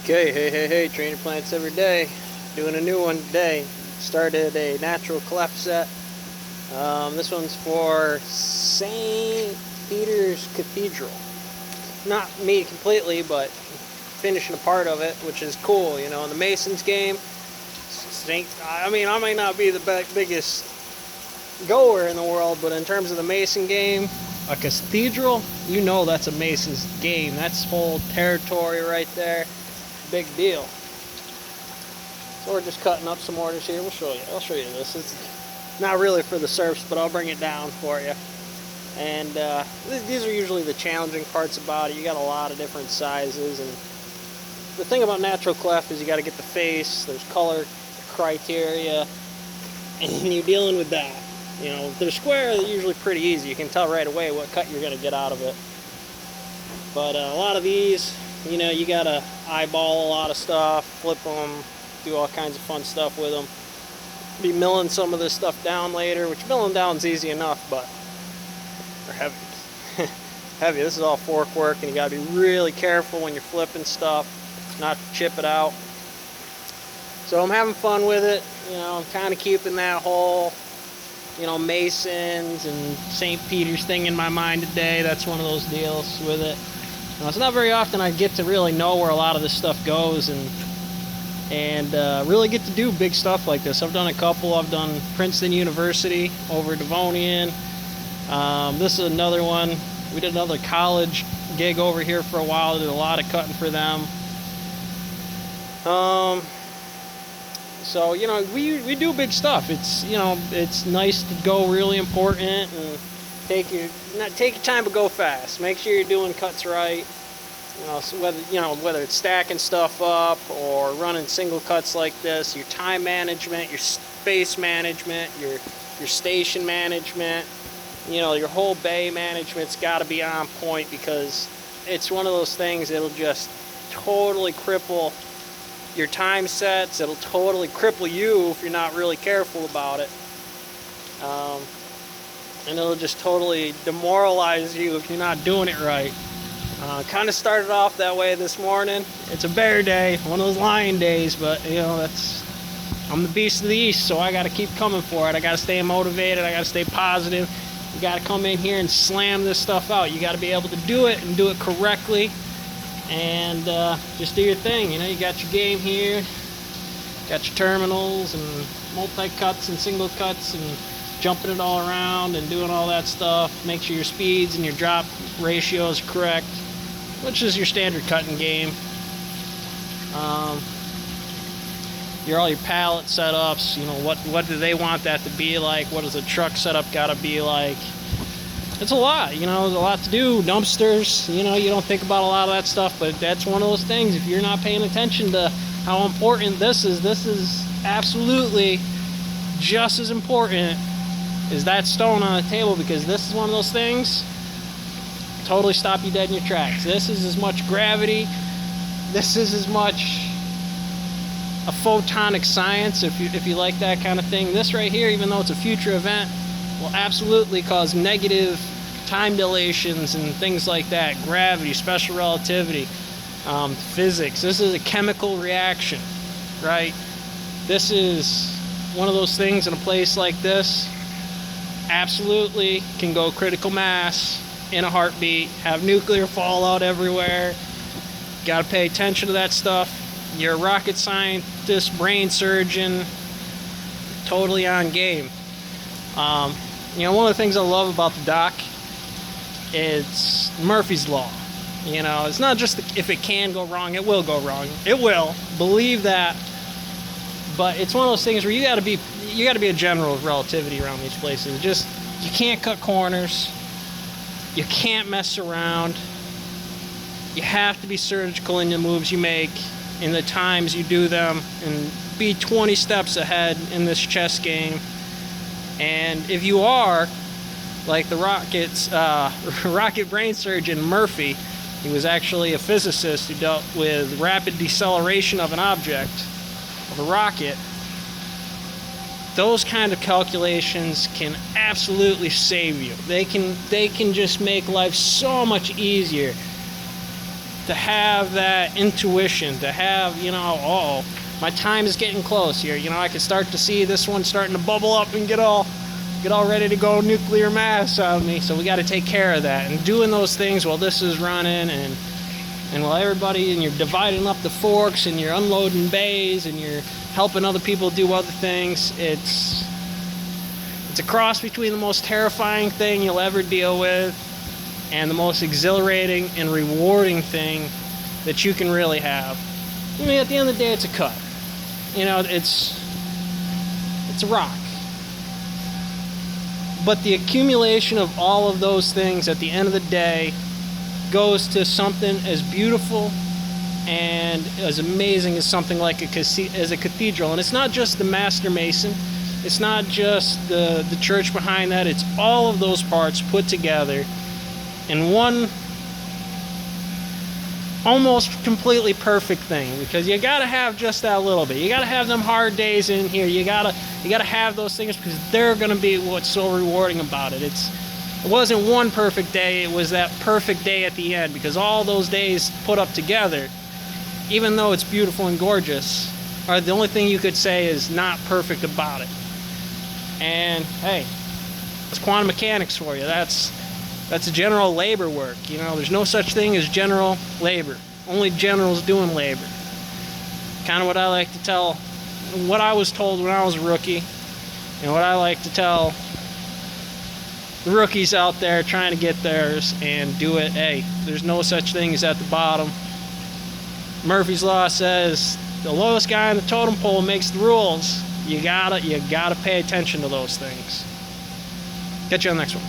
Okay, hey, trainer plants every day. Doing a new one today. Started a natural cleft set. This one's for St. Peter's Cathedral. Not me completely, but finishing a part of it, which is cool. You know, in the Masons game, I might not be the biggest goer in the world, but in terms of the Mason game, a cathedral, you know that's a Mason's game. That's whole territory right there. Big deal. So we're just cutting up some orders here. I'll show you this. It's not really for the surfs, but I'll bring it down for you. And these are usually the challenging parts about it. You got a lot of different sizes, and the thing about natural cleft is you got to get the face. There's color criteria, and you're dealing with that. You know, if they're square, they're usually pretty easy. You can tell right away what cut you're going to get out of it. But a lot of these, you know, you got to eyeball a lot of stuff, flip them, do all kinds of fun stuff with them. Be milling some of this stuff down later, which milling down is easy enough, but they're heavy. Heavy. This is all fork work, and you got to be really careful when you're flipping stuff, not to chip it out. So I'm having fun with it. You know, I'm kind of keeping that whole, you know, Masons and St. Peter's thing in my mind today. That's one of those deals with it. Now, it's not very often I get to really know where a lot of this stuff goes and really get to do big stuff like this. I've done a couple. I've done Princeton University over Devonian. This is another one. We did another college gig over here for a while. Did a lot of cutting for them. So, you know, we do big stuff. It's, you know, it's nice to go really important and take your time, but go fast. Make sure you're doing cuts right. You know, so whether it's stacking stuff up or running single cuts like this, your time management, your space management, your station management, you know, your whole bay management's got to be on point, because it's one of those things that'll just totally cripple your time sets. It'll totally cripple you if you're not really careful about it. And it'll just totally demoralize you if you're not doing it right. Kind of started off that way this morning. It's a bear day, one of those lion days, but you know, I'm the beast of the east, so I got to keep coming for it. I got to stay motivated. I got to stay positive. You got to come in here and slam this stuff out. You got to be able to do it and do it correctly, and just do your thing. You know, you got your game here, got your terminals and multi-cuts and single cuts and jumping it all around and doing all that stuff. Make sure your speeds and your drop ratios are correct, which is your standard cutting game. All your pallet setups, you know, what do they want that to be like? What does the truck setup gotta be like? It's a lot, you know, there's a lot to do. Dumpsters, you know, you don't think about a lot of that stuff, but that's one of those things. If you're not paying attention to how important this is absolutely just as important as that stone on the table, because this is one of those things totally stop you dead in your tracks. This is as much gravity, this is as much a photonic science, if you like that kind of thing. This right here, even though it's a future event, will absolutely cause negative time dilations and things like that. Gravity, special relativity, physics. This is a chemical reaction, right? This is one of those things in a place like this, absolutely can go critical mass in a heartbeat, have nuclear fallout everywhere. Got to pay attention to that stuff. You're a rocket scientist, brain surgeon, totally on game. You know, one of the things I love about the dock is Murphy's Law. You know, it's not just if it can go wrong, it will go wrong. It will. Believe that. But it's one of those things where you got to be a general of relativity around these places. Just, you can't cut corners. You can't mess around. You have to be surgical in the moves you make, in the times you do them, and be 20 steps ahead in this chess game. And if you are, like the rocket brain surgeon Murphy, he was actually a physicist who dealt with rapid deceleration of an object, of a rocket. Those kind of calculations can absolutely save you. They can just make life so much easier. to have that intuition, to have, you know, oh, my time is getting close here. You know, I can start to see this one starting to bubble up and get all ready to go nuclear mass on me. So we got to take care of that. And doing those things while this is running, and while everybody, and you're dividing up the forks, and you're unloading bays, and you're helping other people do other things. It's a cross between the most terrifying thing you'll ever deal with and the most exhilarating and rewarding thing that you can really have. I mean, at the end of the day, it's a cut. You know, it's a rock. But the accumulation of all of those things at the end of the day goes to something as beautiful and as amazing as something like a cathedral. And it's not just the master mason. It's not just the church behind that. It's all of those parts put together in one almost completely perfect thing, because you gotta have just that little bit. You gotta have them hard days in here. You gotta have those things, because they're gonna be what's so rewarding about it. It wasn't one perfect day, it was that perfect day at the end, because all those days put up together, even though it's beautiful and gorgeous, are the only thing you could say is not perfect about it. And hey, it's quantum mechanics for you. That's general labor work. You know, there's no such thing as general labor. Only generals doing labor. Kind of what I like to tell, what I was told when I was a rookie, and what I like to tell the rookies out there trying to get theirs and do it. Hey, there's no such thing as at the bottom. Murphy's Law says the lowest guy on the totem pole makes the rules. You gotta pay attention to those things. Catch you on the next one.